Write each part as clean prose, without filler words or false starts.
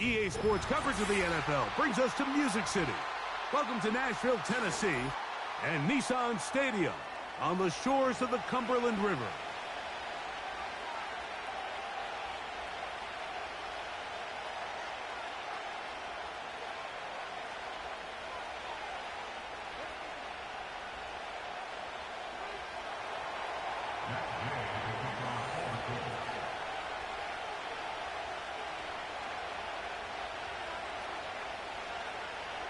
EA Sports coverage of the NFL brings us to Music City. Welcome to Nashville, Tennessee, and Nissan Stadium on the shores of the Cumberland River.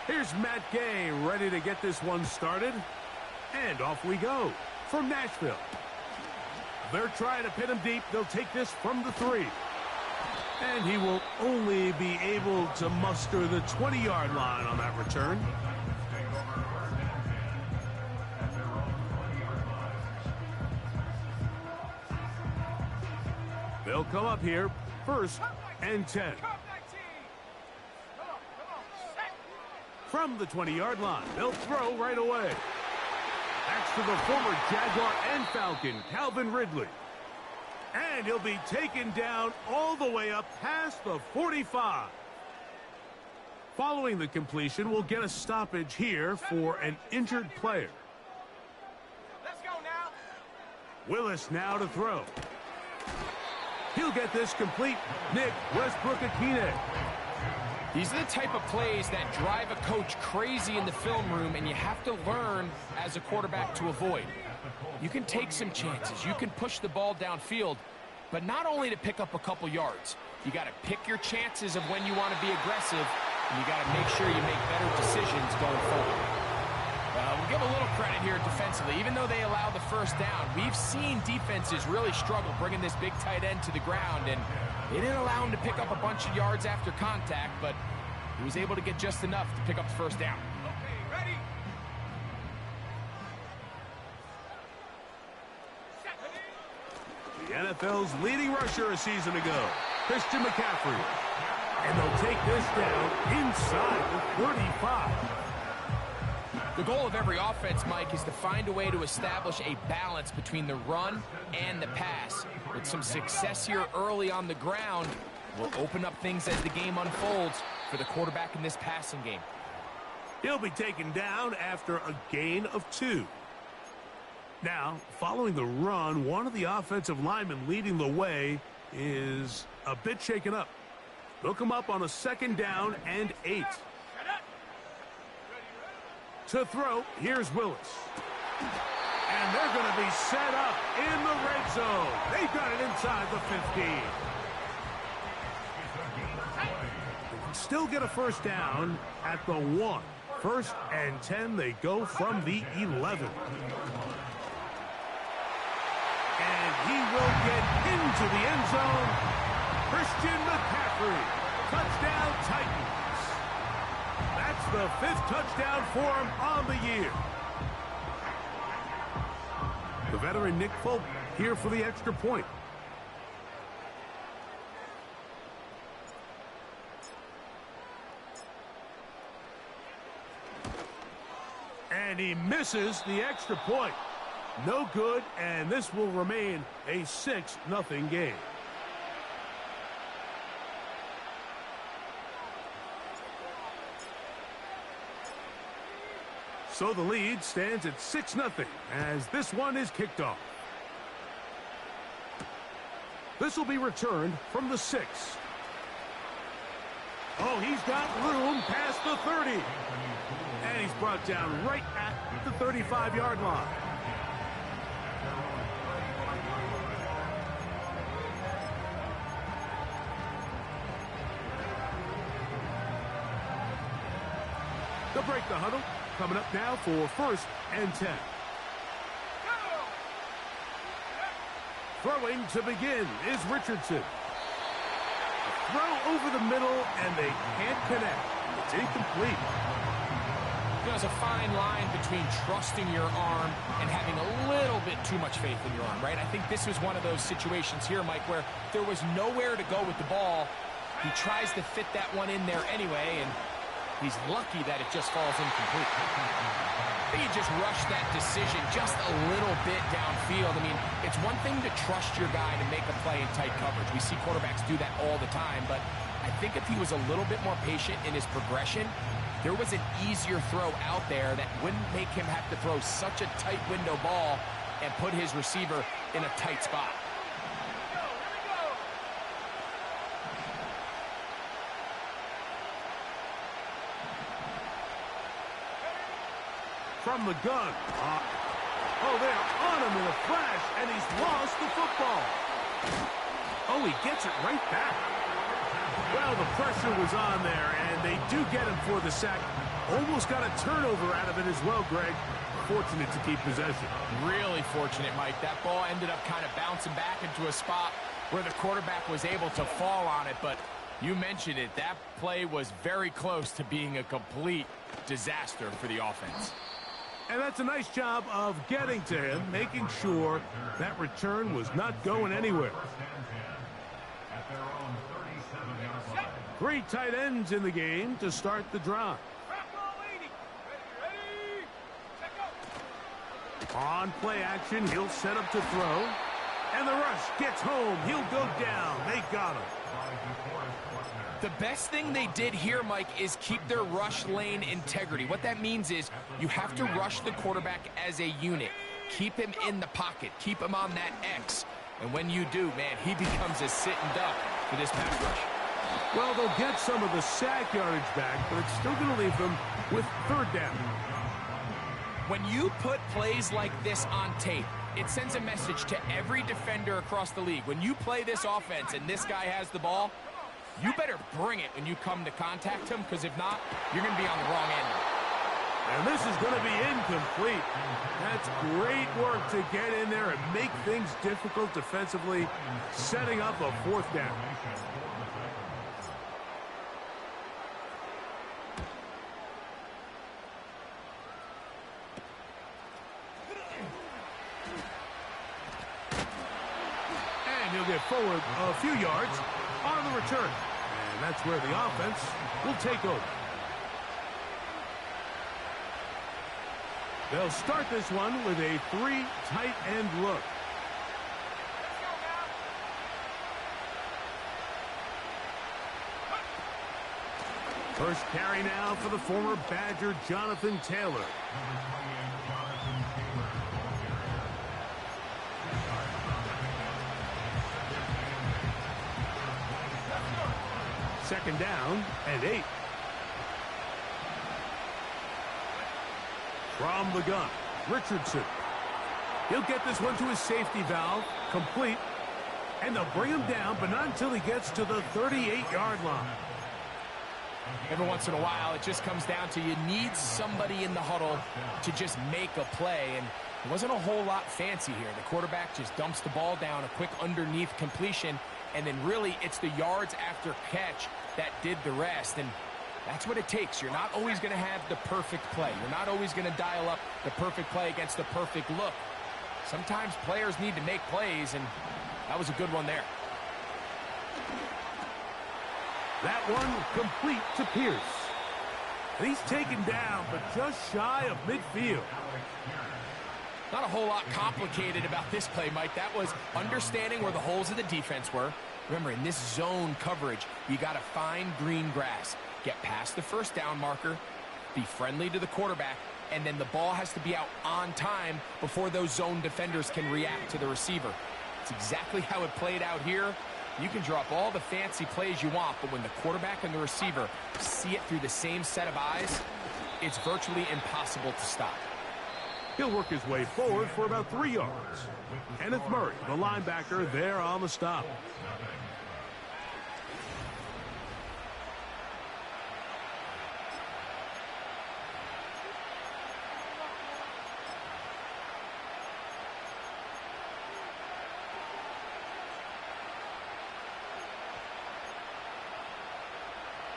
Here's Matt Gay ready to get this one started. And off we go from Nashville. They're trying to pin him deep. They'll take this from the 3. And he will only be able to muster the 20-yard line on that return. They'll come up here, 1st and 10. From the 20-yard line, they'll throw right away. That's to the former Jaguar and Falcon, Calvin Ridley. And he'll be taken down all the way up past the 45. Following the completion, we'll get a stoppage here for an injured player. Let's go now. Willis now to throw. He'll get this complete. Nick Westbrook-Akine. These are the type of plays that drive a coach crazy in the film room, and you have to learn as a quarterback to avoid. You can take some chances. You can push the ball downfield, but not only to pick up a couple yards. You got to pick your chances of when you want to be aggressive, and you got to make sure you make better decisions going forward. We'll give a little credit here defensively. Even though they allow the 1st down, we've seen defenses really struggle bringing this big tight end to the ground, and they didn't allow him to pick up a bunch of yards after contact, but he was able to get just enough to pick up the 1st down. Okay, ready? The NFL's leading rusher a season ago, Christian McCaffrey. And they'll take this down inside the 35. The goal of every offense, Mike, is to find a way to establish a balance between the run and the pass. With some success here early on the ground, will open up things as the game unfolds for the quarterback in this passing game. He'll be taken down after a gain of 2. Now, following the run, one of the offensive linemen leading the way is a bit shaken up. They'll come up on a 2nd down and 8. To throw, here's Willis. And they're going to be set up in the red zone. They've got it inside the 15. They can still get a 1st down at the 1. 1st and 10, they go from the 11. And he will get into the end zone. Christian McCaffrey, touchdown Titans. That's the 5th touchdown for him on the year. The veteran Nick Folk here for the extra point. And he misses the extra point. No good, and this will remain a 6-0 game. So the lead stands at 6-0 as this one is kicked off. This will be returned from the 6. Oh, he's got room past the 30. And he's brought down right at the 35-yard line. They'll break the huddle. Coming up now for 1st and 10. Throwing to begin is Richardson. A throw over the middle, and they can't connect. It's incomplete. There's a fine line between trusting your arm and having a little bit too much faith in your arm, right? I think this was one of those situations here, Mike, where there was nowhere to go with the ball. He tries to fit that one in there anyway, and he's lucky that it just falls incomplete. I think he just rushed that decision just a little bit downfield. I mean, it's one thing to trust your guy to make a play in tight coverage. We see quarterbacks do that all the time, but I think if he was a little bit more patient in his progression, there was an easier throw out there that wouldn't make him have to throw such a tight window ball and put his receiver in a tight spot. From the gun. Oh, they're on him in a flash, and he's lost the football. Oh, he gets it right back. Well, the pressure was on there, and they do get him for the sack. Almost got a turnover out of it as well, Greg. Fortunate to keep possession. Really fortunate, Mike. That ball ended up kind of bouncing back into a spot where the quarterback was able to fall on it, but you mentioned it. That play was very close to being a complete disaster for the offense. And that's a nice job of getting to him, making sure that return was not going anywhere. 3 tight ends in the game to start the drive. On play action, he'll set up to throw. And the rush gets home. He'll go down. They got him. The best thing they did here, Mike, is keep their rush lane integrity. What that means is you have to rush the quarterback as a unit. Keep him in the pocket. Keep him on that X. And when you do, man, he becomes a sitting duck for this pass rush. Well, they'll get some of the sack yardage back, but it's still going to leave them with 3rd down. When you put plays like this on tape, it sends a message to every defender across the league. When you play this offense and this guy has the ball, you better bring it when you come to contact him, because if not, you're going to be on the wrong end. And this is going to be incomplete. That's great work to get in there and make things difficult defensively, setting up a 4th down. And he'll get forward a few yards on the return. And that's where the offense will take over. They'll start this one with a 3 tight end look. First carry now for the former Badger, Jonathan Taylor. Second down and 8. From the gun, Richardson. He'll get this one to his safety valve, complete. And they'll bring him down, but not until he gets to the 38-yard line. Every once in a while, it just comes down to you need somebody in the huddle to just make a play. And it wasn't a whole lot fancy here. The quarterback just dumps the ball down, a quick underneath completion, and then really it's the yards after catch that did the rest. And that's what it takes. You're not always going to have the perfect play. You're not always going to dial up the perfect play against the perfect look. Sometimes players need to make plays, and that was a good one there. That one complete to Pierce. And he's taken down, but just shy of midfield. Not a whole lot complicated about this play, Mike. That was understanding where the holes of the defense were. Remember, in this zone coverage, you got to find green grass. Get past the first down marker, be friendly to the quarterback, and then the ball has to be out on time before those zone defenders can react to the receiver. It's exactly how it played out here. You can drop all the fancy plays you want, but when the quarterback and the receiver see it through the same set of eyes, it's virtually impossible to stop. He'll work his way forward for about 3 yards. Kenneth Murray, the linebacker, there on the stop.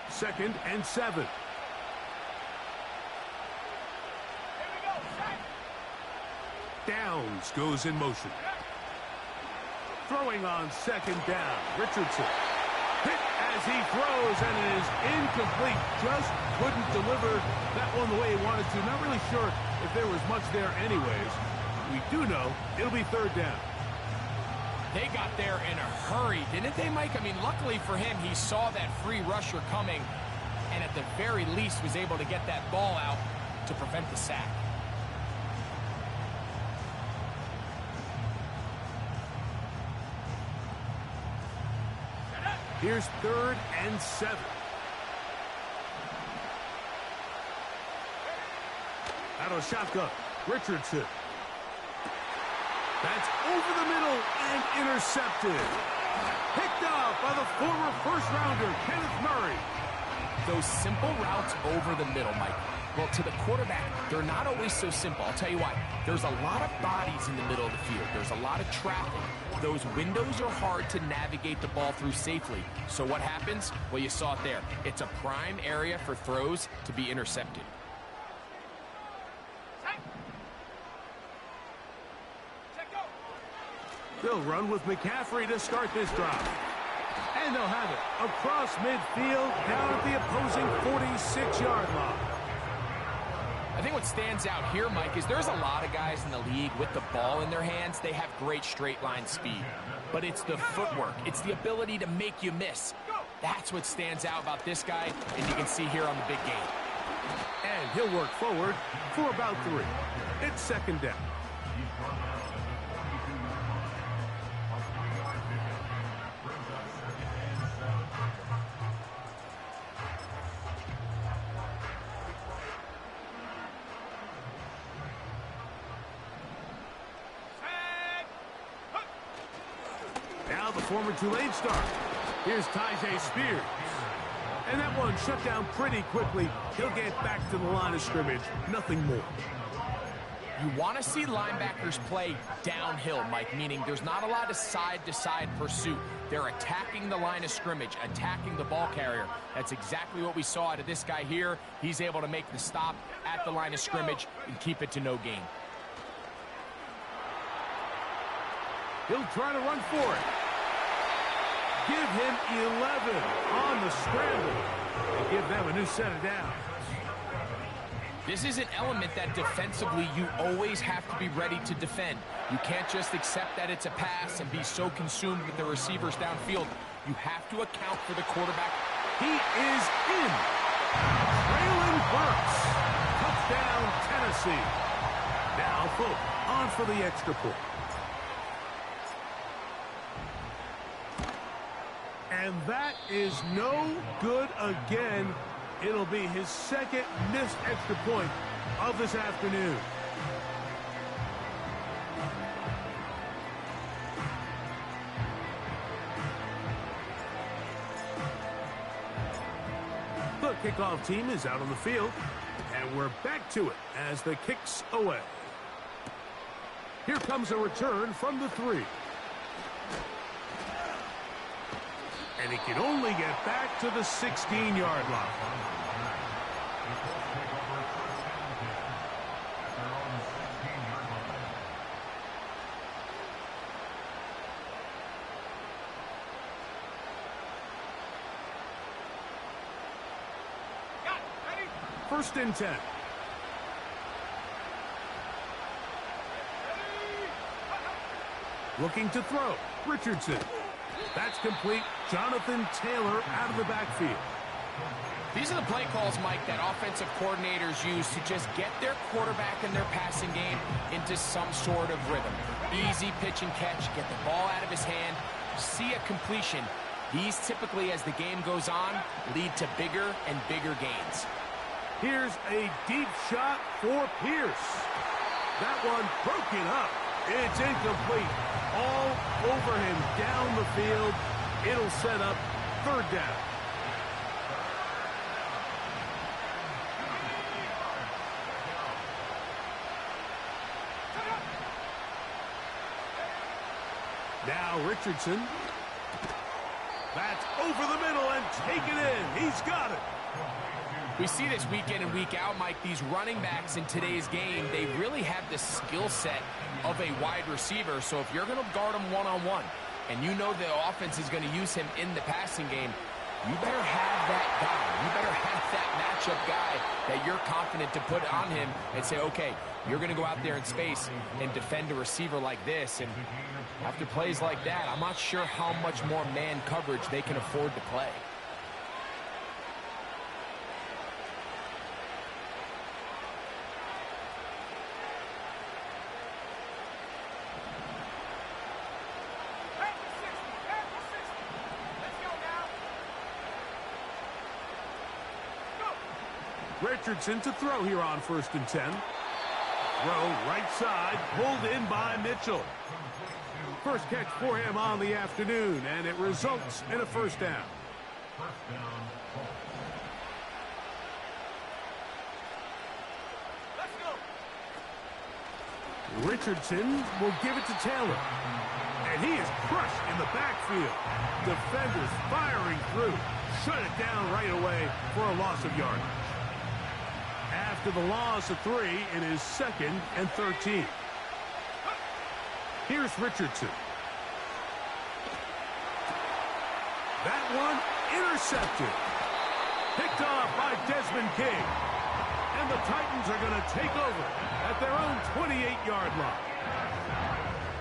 Second and 7. Downs goes in motion. Throwing on second down. Richardson. Hit as he throws, and it is incomplete. Just couldn't deliver that one the way he wanted to. Not really sure if there was much there anyways. We do know it'll be 3rd down. They got there in a hurry, didn't they, Mike? I mean, luckily for him, he saw that free rusher coming and at the very least was able to get that ball out to prevent the sack. Here's 3rd and 7. Out of shotgun, Richardson. That's over the middle and intercepted. Picked up by the former first-rounder, Kenneth Murray. Those simple routes over the middle, Mike. Well, to the quarterback, they're not always so simple. I'll tell you why. There's a lot of bodies in the middle of the field. There's a lot of traffic. Those windows are hard to navigate the ball through safely. So what happens? Well, you saw it there. It's a prime area for throws to be intercepted. They'll run with McCaffrey to start this drive. And they'll have it across midfield down at the opposing 46-yard line. I think what stands out here, Mike, is there's a lot of guys in the league with the ball in their hands. They have great straight line speed. But it's the footwork. It's the ability to make you miss. That's what stands out about this guy, and you can see here on the big game. And he'll work forward for about 3. It's 2nd down. Now the former Tulane star. Here's Tyjae Spears. And that one shut down pretty quickly. He'll get back to the line of scrimmage. Nothing more. You want to see linebackers play downhill, Mike, meaning there's not a lot of side-to-side pursuit. They're attacking the line of scrimmage, attacking the ball carrier. That's exactly what we saw out of this guy here. He's able to make the stop at the line of scrimmage and keep it to no gain. He'll try to run for it. Give him 11 on the scramble and give them a new set of downs. This is an element that defensively you always have to be ready to defend. You can't just accept that it's a pass and be so consumed with the receivers downfield. You have to account for the quarterback. He is in. Traylon Burks. Touchdown, Tennessee. Now Folk on for the extra point. And that is no good again. It'll be his 2nd missed extra point of this afternoon. The kickoff team is out on the field, and we're back to it as the kick's away. Here comes a return from the 3. And he can only get back to the 16-yard line. First and 10. Looking to throw. Richardson. That's complete. Jonathan Taylor out of the backfield. These are the play calls, Mike, that offensive coordinators use to just get their quarterback and their passing game into some sort of rhythm. Easy pitch and catch, get the ball out of his hand, see a completion. These typically, as the game goes on, lead to bigger and bigger gains. Here's a deep shot for Pierce. That one broken up. It's incomplete. All over him down the field. It'll set up 3rd down. Now Richardson. That's over the middle and taken in. He's got it. We see this week in and week out, Mike, these running backs in today's game, they really have the skill set of a wide receiver. So if you're going to guard him one-on-one, and you know the offense is going to use him in the passing game, you better have that guy. You better have that matchup guy that you're confident to put on him and say, okay, you're going to go out there in space and defend a receiver like this. And after plays like that, I'm not sure how much more man coverage they can afford to play. Richardson to throw here on 1st and 10. Throw right side, pulled in by Mitchell. First catch for him on the afternoon, and it results in a 1st down. Let's go. Richardson will give it to Taylor. And he is crushed in the backfield. Defenders firing through. Shut it down right away for a loss of yardage. After the loss of 3, it is 2nd and 13. Here's Richardson. That one intercepted. Picked off by Desmond King. And the Titans are going to take over at their own 28-yard line.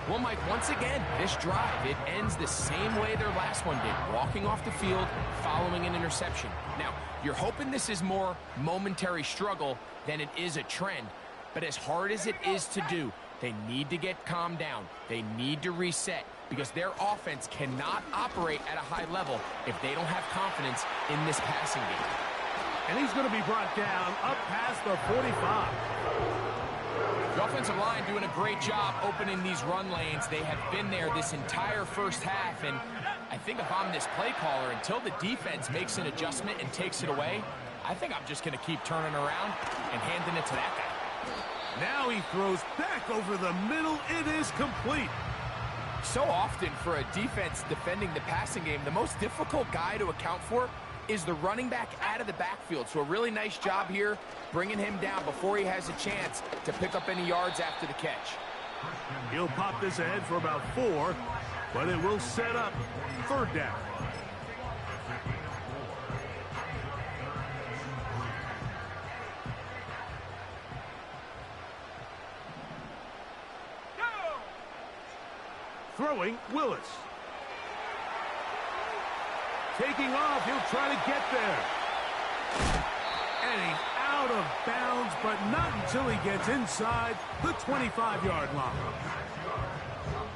Well, Mike, once again, this drive, it ends the same way their last one did, walking off the field, following an interception. Now, you're hoping this is more momentary struggle than it is a trend, but as hard as it is to do, they need to get calmed down. They need to reset because their offense cannot operate at a high level if they don't have confidence in this passing game. And he's going to be brought down up past the 45. The offensive line doing a great job opening these run lanes. They have been there this entire first half, and I think if I'm this play caller, until the defense makes an adjustment and takes it away, I think I'm just going to keep turning around and handing it to that guy. Now he throws back over the middle. It is complete. So often for a defense defending the passing game, the most difficult guy to account for is the running back out of the backfield. So a really nice job here bringing him down before he has a chance to pick up any yards after the catch. He'll pop this ahead for about 4, but it will set up 3rd down. Throwing, Willis. Taking off, he'll try to get there. And he's out of bounds, but not until he gets inside the 25-yard line.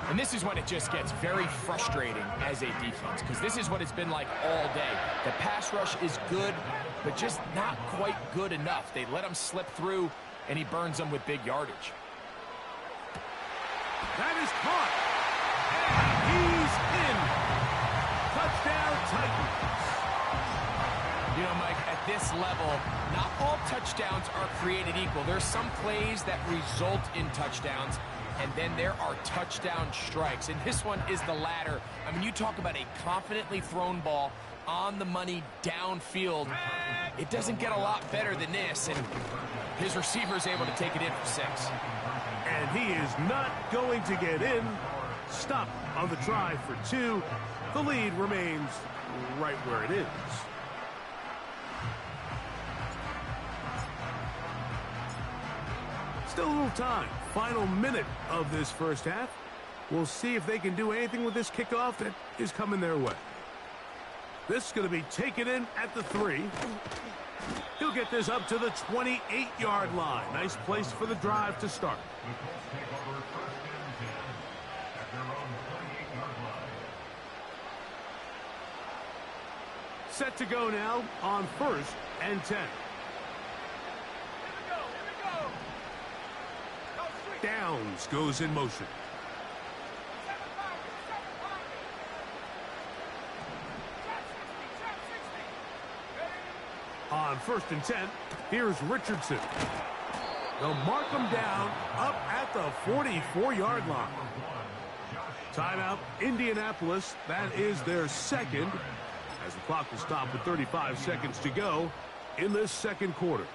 And this is when it just gets very frustrating as a defense, because this is what it's been like all day. The pass rush is good, but just not quite good enough. They let him slip through, and he burns them with big yardage. That is caught. And he's in. Touchdown, Titans. You know, Mike, at this level, not all touchdowns are created equal. There's some plays that result in touchdowns, and then there are touchdown strikes. And this one is the latter. I mean, you talk about a confidently thrown ball on the money downfield. It doesn't get a lot better than this, and his receiver is able to take it in for 6. And he is not going to get in. Stop on the try for 2. The lead remains right where it is. Still a little time. Final minute of this first half. We'll see if they can do anything with this kickoff that is coming their way. This is going to be taken in at the 3. He'll get this up to the 28-yard line. Nice place for the drive to start. Set to go now on 1st and 10. Downs goes in motion. On 1st and 10, here's Richardson. They'll mark him down up at the 44-yard line. Timeout, Indianapolis. That is their 2nd. As the clock will stop with 35 seconds to go in this 2nd quarter.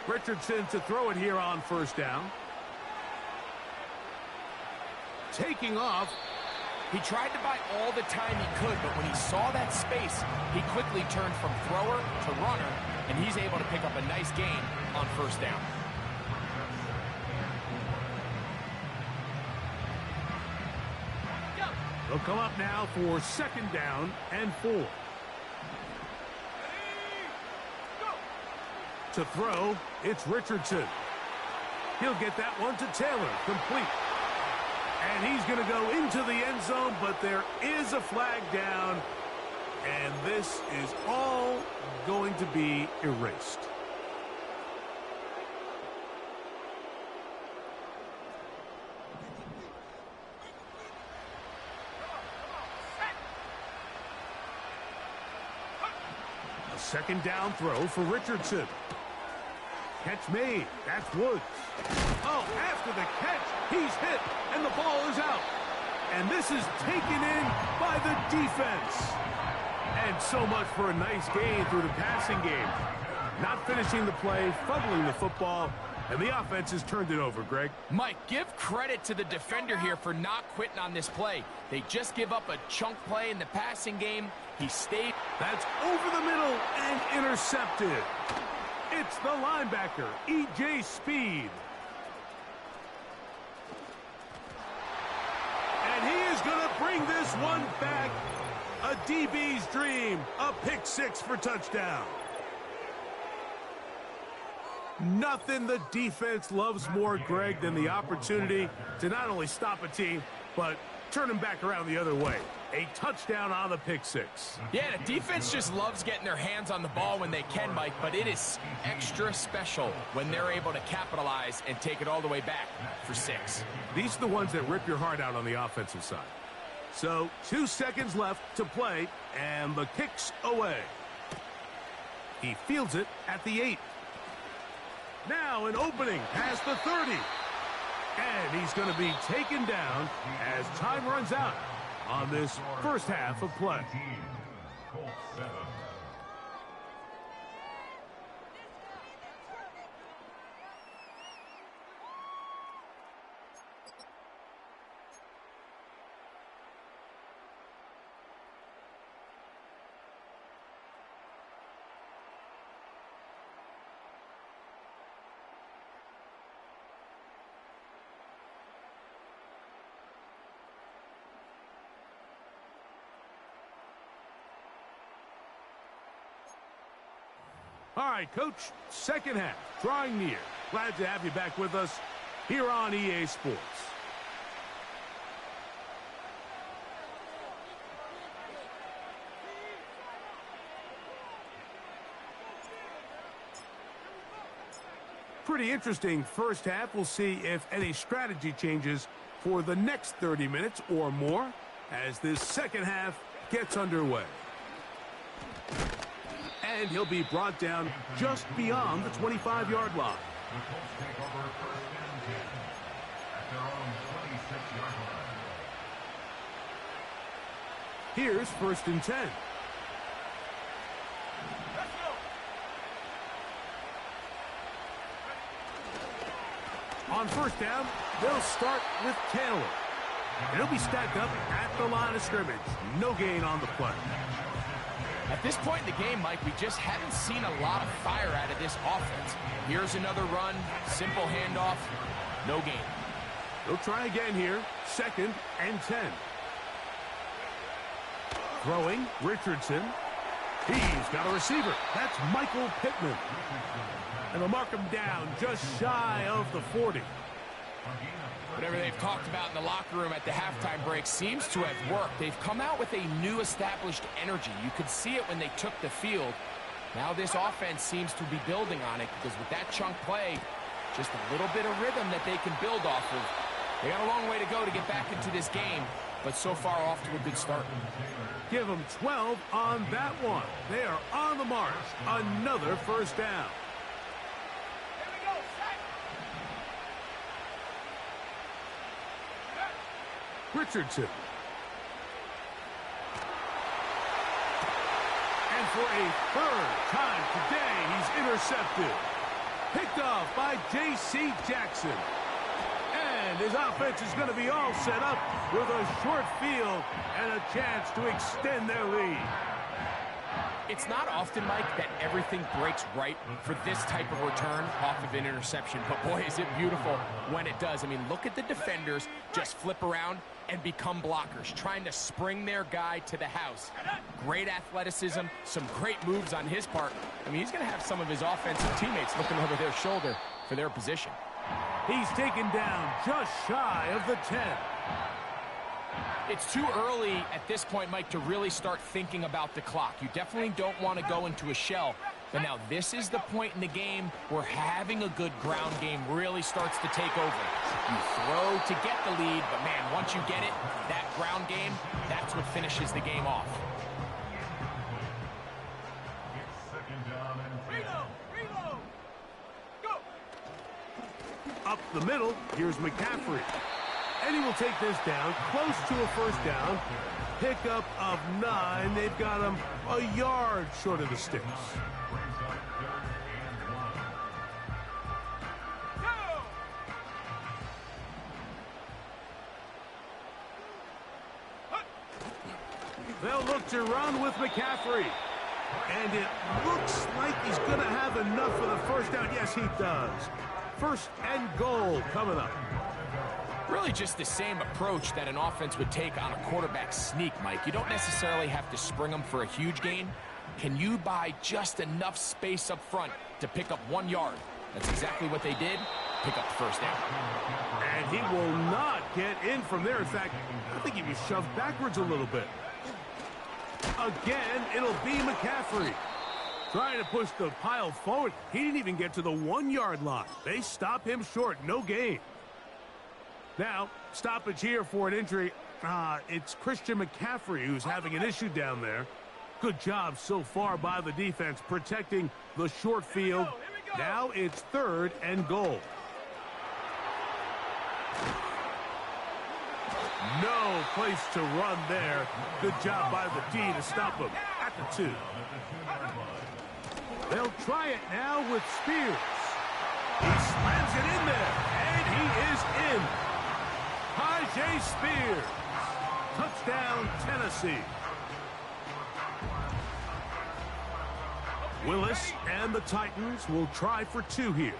Richardson to throw it here on first down. Taking off. He tried to buy all the time he could, but when he saw that space, he quickly turned from thrower to runner, and he's able to pick up a nice gain on first down. They'll come up now for second down and 4. To throw, it's Richardson. He'll get that one to Taylor, complete. And he's going to go into the end zone, but there is a flag down, and this is all going to be erased. A second down throw for Richardson. Catch made. That's Woods. Oh, after the catch, he's hit, and the ball is out. And this is taken in by the defense. And so much for a nice gain through the passing game. Not finishing the play, fumbling the football, and the offense has turned it over, Greg. Mike, give credit to the defender here for not quitting on this play. They just give up a chunk play in the passing game. He stayed. That's over the middle and intercepted. It's the linebacker, E.J. Speed. And he is going to bring this one back. A DB's dream. A pick six for touchdown. Nothing the defense loves more, Greg, than the opportunity to not only stop a team, but turn them back around the other way. A touchdown on the pick six. Yeah, the defense just loves getting their hands on the ball when they can, Mike, but it is extra special when they're able to capitalize and take it all the way back for 6. These are the ones that rip your heart out on the offensive side. So 2 seconds left to play, and the kick's away. He fields it at the 8. Now an opening past the 30. And he's going to be taken down as time runs out on this first half of play. All right, Coach, second half, drawing near. Glad to have you back with us here on EA Sports. Pretty interesting first half. We'll see if any strategy changes for the next 30 minutes or more as this second half gets underway. And he'll be brought down just beyond the 25-yard line. Here's first and 10. On first down, they'll start with Taylor. And he'll be stacked up at the line of scrimmage. No gain on the play. At this point in the game, Mike, we just haven't seen a lot of fire out of this offense. Here's another run, simple handoff, no gain. They'll try again here, second and 10. Throwing, Richardson. He's got a receiver. That's Michael Pittman. And they'll mark him down just shy of the 40. Whatever they've talked about in the locker room at the halftime break seems to have worked. They've come out with a new established energy. You could see it when they took the field. Now this offense seems to be building on it because with that chunk play, just a little bit of rhythm that they can build off of. They got a long way to go to get back into this game, but so far off to a good start. Give them 12 on that one. They are on the march. Another first down. Richardson. And for a third time today, he's intercepted. Picked off by J.C. Jackson. And his offense is going to be all set up with a short field and a chance to extend their lead. It's not often, Mike, that everything breaks right for this type of return off of an interception. But, boy, is it beautiful when it does. I mean, look at the defenders just flip around and become blockers, trying to spring their guy to the house. Great athleticism, some great moves on his part. I mean, he's going to have some of his offensive teammates looking over their shoulder for their position. He's taken down just shy of the 10. It's too early at this point, Mike, to really start thinking about the clock. You definitely don't want to go into a shell. But now this is the point in the game where having a good ground game really starts to take over. You throw to get the lead, but, man, once you get it, that ground game, that's what finishes the game off. Reload. Go. Up the middle, here's McCaffrey. And he will take this down, close to a first down. Pickup of 9. They've got him a yard short of the sticks. They'll look to run with McCaffrey. And it looks like he's going to have enough for the first down. Yes, he does. First and goal coming up. Really just the same approach that an offense would take on a quarterback sneak, Mike. You don't necessarily have to spring them for a huge gain. Can you buy just enough space up front to pick up 1 yard? That's exactly what they did. Pick up the first down. And he will not get in from there. In fact, I think he was shoved backwards a little bit. Again, it'll be McCaffrey. Trying to push the pile forward. He didn't even get to the 1 yard line. They stop him short. No gain. Now, stoppage here for an injury. It's Christian McCaffrey who's having an issue down there. Good job so far by the defense protecting the short field. Now it's third and goal. No place to run there. Good job by the D to stop him at the 2. They'll try it now with Spears. He slams it in there, and he is in. Jay Spears. Touchdown, Tennessee. Willis and the Titans will try for 2 here.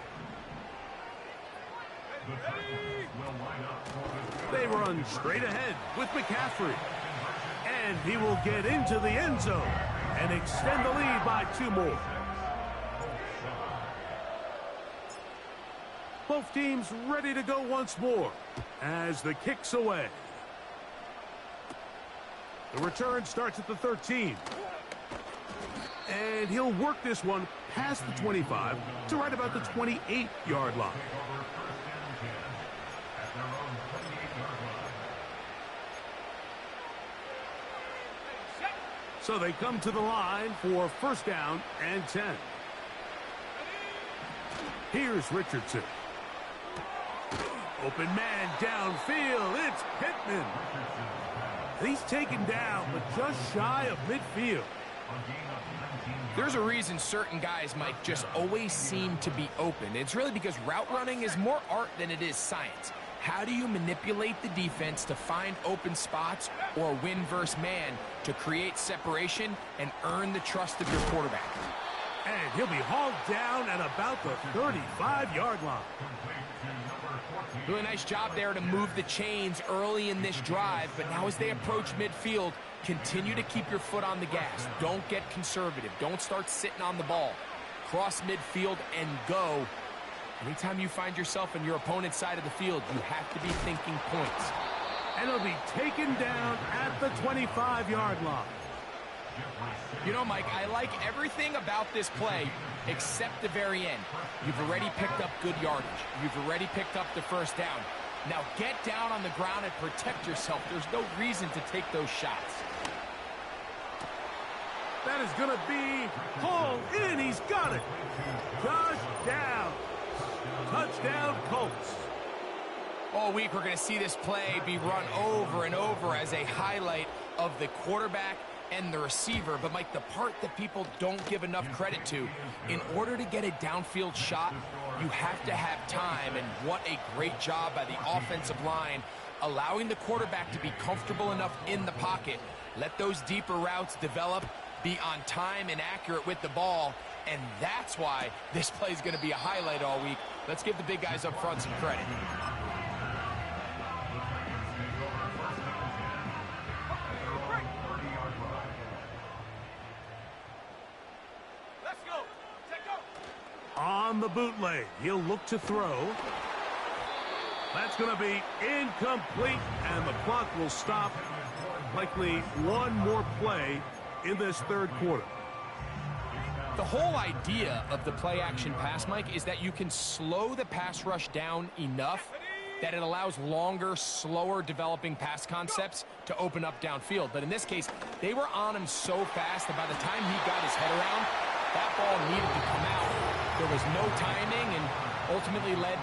They run straight ahead with McCaffrey. And he will get into the end zone and extend the lead by 2 more. Both teams ready to go once more as the kick's away. The return starts at the 13. And he'll work this one past the 25 to right about the 28-yard line. So they come to the line for first down and 10. Here's Richardson. Open man downfield. It's Pittman. He's taken down, but just shy of midfield. There's a reason certain guys, Mike, just always seem to be open. It's really because route running is more art than it is science. How do you manipulate the defense to find open spots or win versus man to create separation and earn the trust of your quarterback? And he'll be hauled down at about the 35-yard line. Really nice job there to move the chains early in this drive, but now as they approach midfield, continue to keep your foot on the gas. Don't get conservative. Don't start sitting on the ball. Cross midfield and go. Anytime you find yourself on your opponent's side of the field, you have to be thinking points. And he'll be taken down at the 25-yard line. You know, Mike, I like everything about this play except the very end. You've already picked up good yardage. You've already picked up the first down. Now get down on the ground and protect yourself. There's no reason to take those shots. That is going to be hauled in. He's got it. Touchdown. Touchdown, Colts. All week we're going to see this play be run over and over as a highlight of the quarterback and the receiver. But, Mike, the part that people don't give enough credit to, in order to get a downfield shot, you have to have time. And what a great job by the offensive line, allowing the quarterback to be comfortable enough in the pocket, let those deeper routes develop, be on time and accurate with the ball, and that's why this play is going to be a highlight all week. Let's give the big guys up front some credit. Let's go. Take go. On the bootleg, he'll look to throw. That's going to be incomplete, and the clock will stop. Likely one more play in this third quarter. The whole idea of the play-action pass, Mike, is that you can slow the pass rush down enough that it allows longer, slower developing pass concepts to open up downfield. But in this case, they were on him so fast that by the time he got his head around, that ball needed to come out. There was no timing and ultimately led.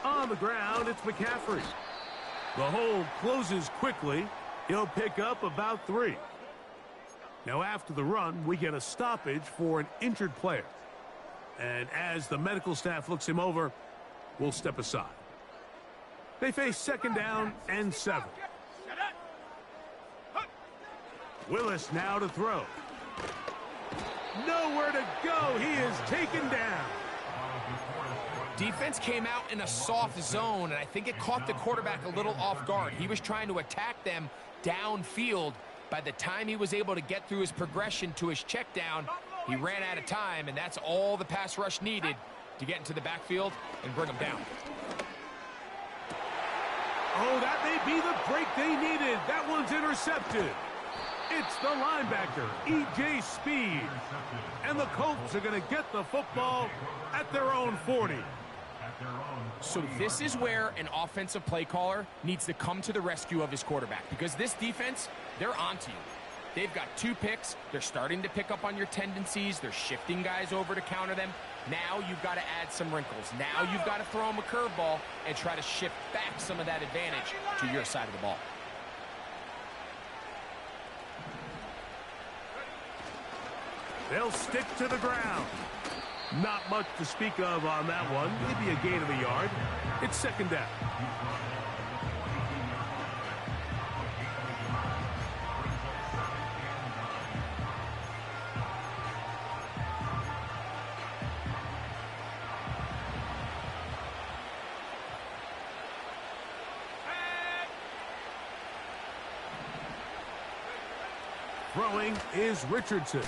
On the ground, it's McCaffrey. The hole closes quickly. He'll pick up about 3. Now, after the run, we get a stoppage for an injured player. And as the medical staff looks him over, we'll step aside. They face second down and 7. Willis now to throw. Nowhere to go. He is taken down. Defense came out in a soft zone, and I think it caught the quarterback a little off guard. He was trying to attack them downfield. By the time he was able to get through his progression to his check down, he ran out of time, and that's all the pass rush needed to get into the backfield and bring him down. Oh, that may be the break they needed. That one's intercepted. It's the linebacker, E.J. Speed. And the Colts are going to get the football at their own 40. So this is where an offensive play caller needs to come to the rescue of his quarterback, because this defense, they're onto you. They've got 2 picks. They're starting to pick up on your tendencies. They're shifting guys over to counter them. Now you've got to add some wrinkles. Now you've got to throw them a curveball and try to shift back some of that advantage to your side of the ball. They'll stick to the ground. Not much to speak of on that one. Maybe a gain of a yard. It's second down. Throwing is Richardson.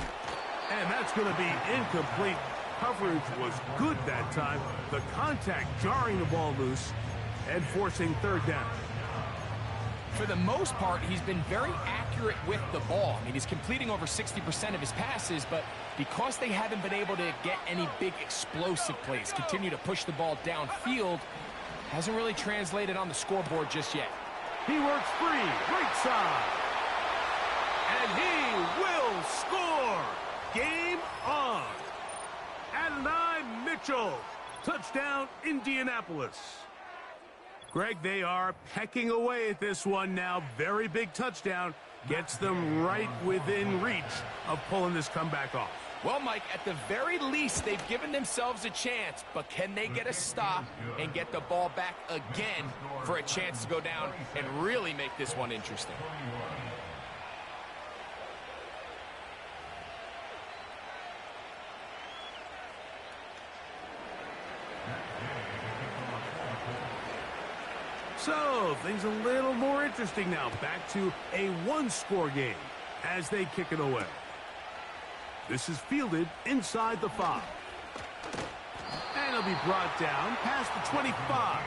And that's going to be incomplete. Coverage was good that time. The contact jarring the ball loose and forcing third down. For the most part, he's been very accurate with the ball. I mean, he's completing over 60% of his passes, but because they haven't been able to get any big explosive plays, continue to push the ball downfield, hasn't really translated on the scoreboard just yet. He works free, right side. And he will score. Game on. Adonai Mitchell. Touchdown, Indianapolis. Greg, they are pecking away at this one now. Very big touchdown. Gets them right within reach of pulling this comeback off. Well, Mike, at the very least, they've given themselves a chance, but can they get a stop and get the ball back again for a chance to go down and really make this one interesting? So, things a little more interesting now. Back to a one-score game as they kick it away. This is fielded inside the 5. And it'll be brought down past the 25.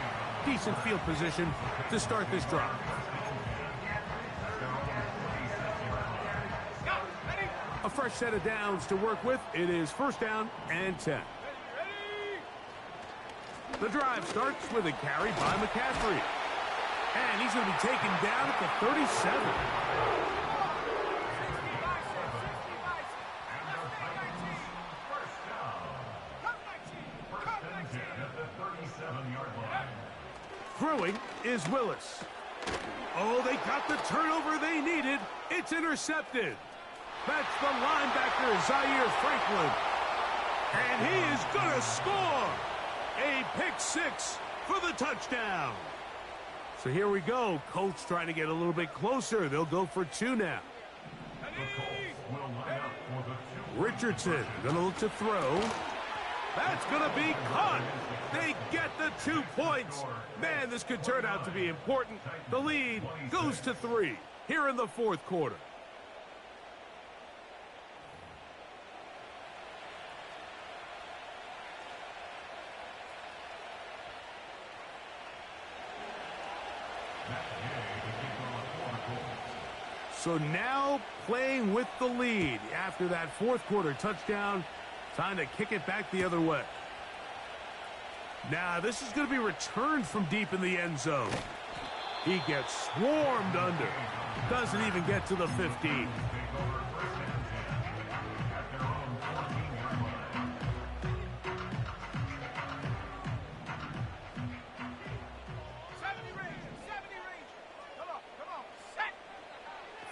Decent field position to start this drive. A fresh set of downs to work with. It is first down and 10. The drive starts with a carry by McCaffrey. And he's going to be taken down at the 37. Throwing is Willis. Oh, they got the turnover they needed. It's intercepted. That's the linebacker, Zaire Franklin. And he is going to score. A pick six for the touchdown. So here we go. Colts trying to get a little bit closer. They'll go for two now. Richardson going to look to throw. That's going to be caught. They get the 2 points. Man, this could turn out to be important. The lead goes to 3 here in the fourth quarter. So now playing with the lead after that fourth quarter touchdown. Time to kick it back the other way. Now this is going to be returned from deep in the end zone. He gets swarmed under. Doesn't even get to the 15.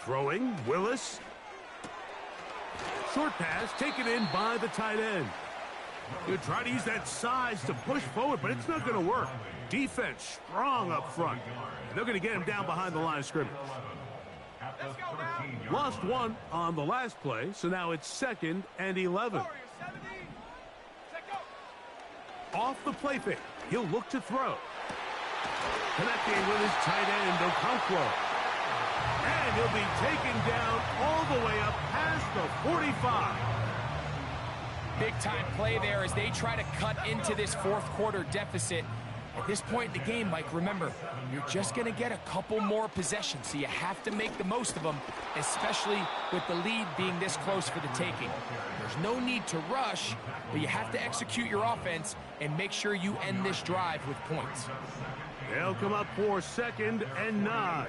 Throwing, Willis. Short pass taken in by the tight end. He'll try to use that size to push forward, but it's not going to work. Defense strong up front. They're going to get him down behind the line of scrimmage. Lost one on the last play, so now it's 2nd and 11. Off the play fake, he'll look to throw. Connecting with his tight end, Okonkwo. And he'll be taken down all the way up past the 45. Big-time play there as they try to cut into this fourth quarter deficit. At this point in the game, Mike, remember, you're just going to get a couple more possessions, so you have to make the most of them, especially with the lead being this close for the taking. There's no need to rush, but you have to execute your offense and make sure you end this drive with points. They'll come up for 2nd and 9.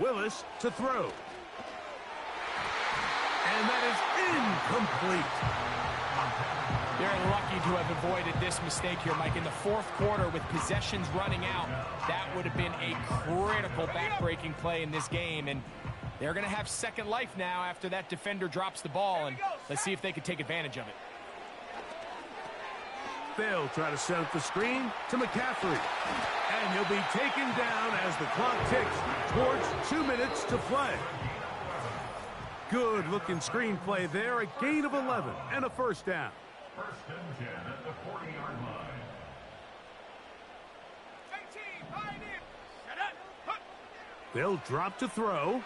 Willis to throw. And that is incomplete. They're lucky to have avoided this mistake here, Mike. In the fourth quarter, with possessions running out, that would have been a critical back-breaking play in this game. And they're going to have second life now after that defender drops the ball. And let's see if they can take advantage of it. They'll try to set up the screen to McCaffrey. And he'll be taken down as the clock ticks towards 2 minutes to play. Good-looking screenplay there. A gain of 11 and a first down. 1st and 10 at the 40-yard line. They'll drop to throw.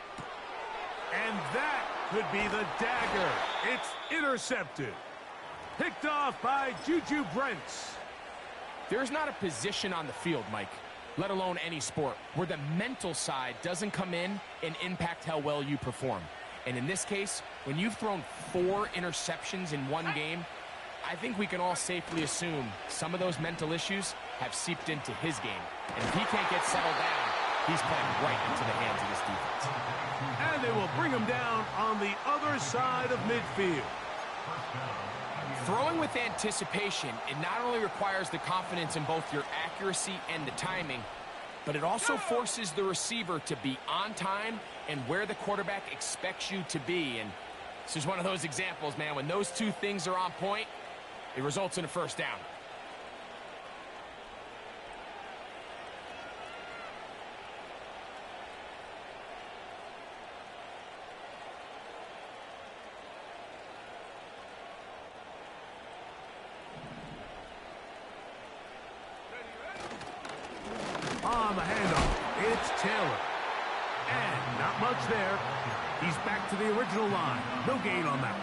And that could be the dagger. It's intercepted. Picked off by Juju Brents. There's not a position on the field, Mike, let alone any sport, where the mental side doesn't come in and impact how well you perform. And in this case, when you've thrown 4 interceptions in one game, I think we can all safely assume some of those mental issues have seeped into his game. And if he can't get settled down, he's playing right into the hands of this defense. And they will bring him down on the other side of midfield. Throwing with anticipation, it not only requires the confidence in both your accuracy and the timing, but it also forces the receiver to be on time and where the quarterback expects you to be. And this is one of those examples, man. When those two things are on point, it results in a first down. On the handoff, it's Taylor. And not much there. He's back to the original line. No gain on that one.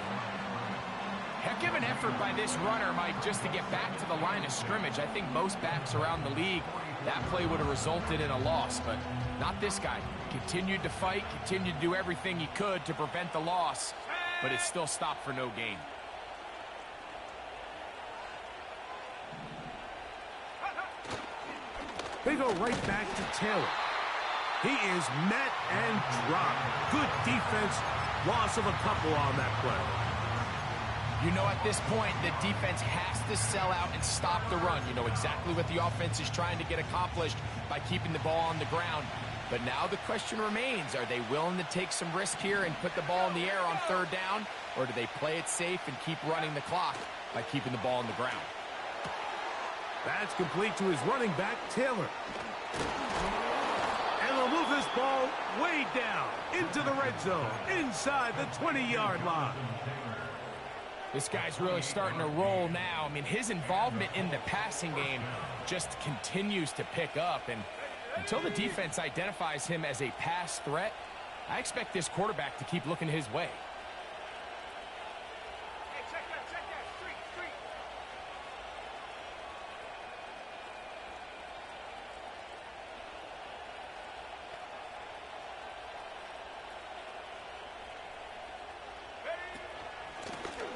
Heck of an effort by this runner, Mike, just to get back to the line of scrimmage. I think most backs around the league, that play would have resulted in a loss, but not this guy. Continued to fight, continued to do everything he could to prevent the loss, but it still stopped for no gain. They go right back to Taylor. He is met and dropped. Good defense. Loss of a couple on that play. You know, at this point, the defense has to sell out and stop the run. You know exactly what the offense is trying to get accomplished by keeping the ball on the ground. But now the question remains, are they willing to take some risk here and put the ball in the air on third down? Or do they play it safe and keep running the clock by keeping the ball on the ground? That's complete to his running back, Taylor. And they'll move this ball way down into the red zone, inside the 20-yard line. This guy's really starting to roll now. I mean, his involvement in the passing game just continues to pick up. And until the defense identifies him as a pass threat, I expect this quarterback to keep looking his way.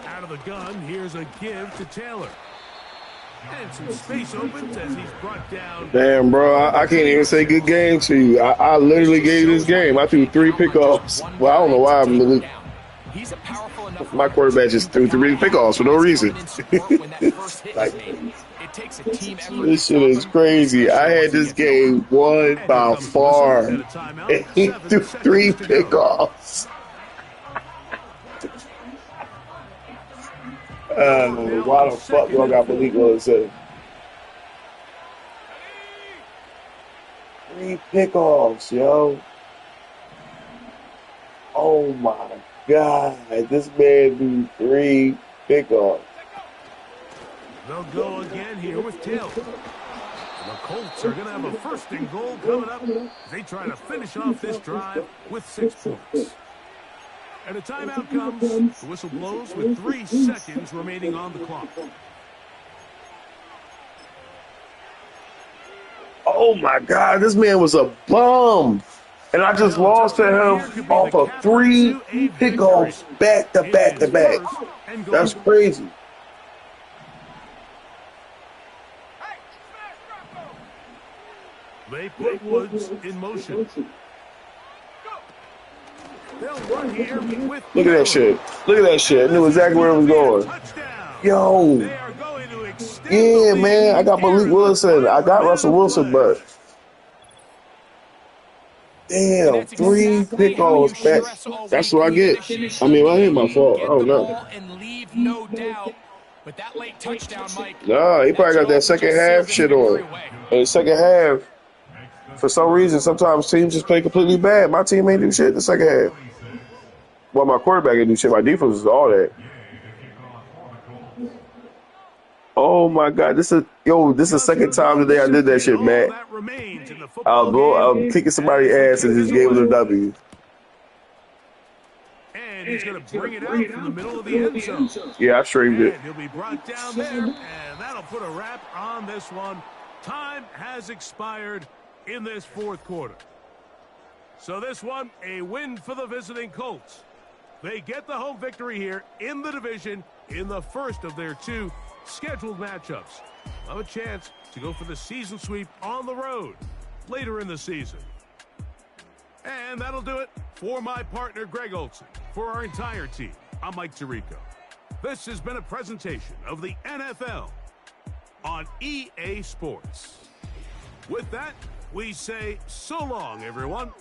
Out of the gun, here's a give to Taylor. And some space opens as he's brought down. Damn, bro, I can't even say good game to you. I literally gave this game. I threw 3 pickoffs. Well, I don't know why. My quarterback just threw 3 pickoffs for no reason. Like, this shit is crazy. I had this game won by far, and he threw 3 pickoffs. Why the fuck do I got Malik Willis? 3 pickoffs, yo. Oh my God. This man do 3 pickoffs. They'll go again here with Taylor. The Colts are going to have a 1st and goal coming up. They try to finish off this drive with 6 points. And a timeout comes. The whistle blows with 3 seconds remaining on the clock. Oh my God, this man was a bum. And I just lost to him off of 3 pickoffs back to back to back. That's crazy. They put Woods in motion. Run here with Look at that shit. Look at that shit. I knew exactly where it was going. Yo. Yeah, man. I got Malik Wilson. I got Russell Wilson, but damn, 3 pickoffs back. That's what I get. I mean, it ain't my fault. I don't know. Nah, he probably got that second half shit on. In the second half, for some reason, sometimes teams just play completely bad. My team ain't do shit in the second half. Well, my quarterback didn't do shit. My defense is all that. Oh my God, this is the second time today I did that shit, Matt. I'm kicking somebody's ass and just gave it a W. And he's going to bring it out from the middle of the end zone. Yeah, I streamed it. He'll be brought down there, and that'll put a wrap on this one. Time has expired in this 4th quarter. So this one, a win for the visiting Colts. They get the home victory here in the division in the first of their 2 scheduled matchups. Have a chance to go for the season sweep on the road later in the season. And that'll do it for my partner, Greg Olson. For our entire team, I'm Mike Tirico. This has been a presentation of the NFL on EA Sports. With that, we say so long, everyone.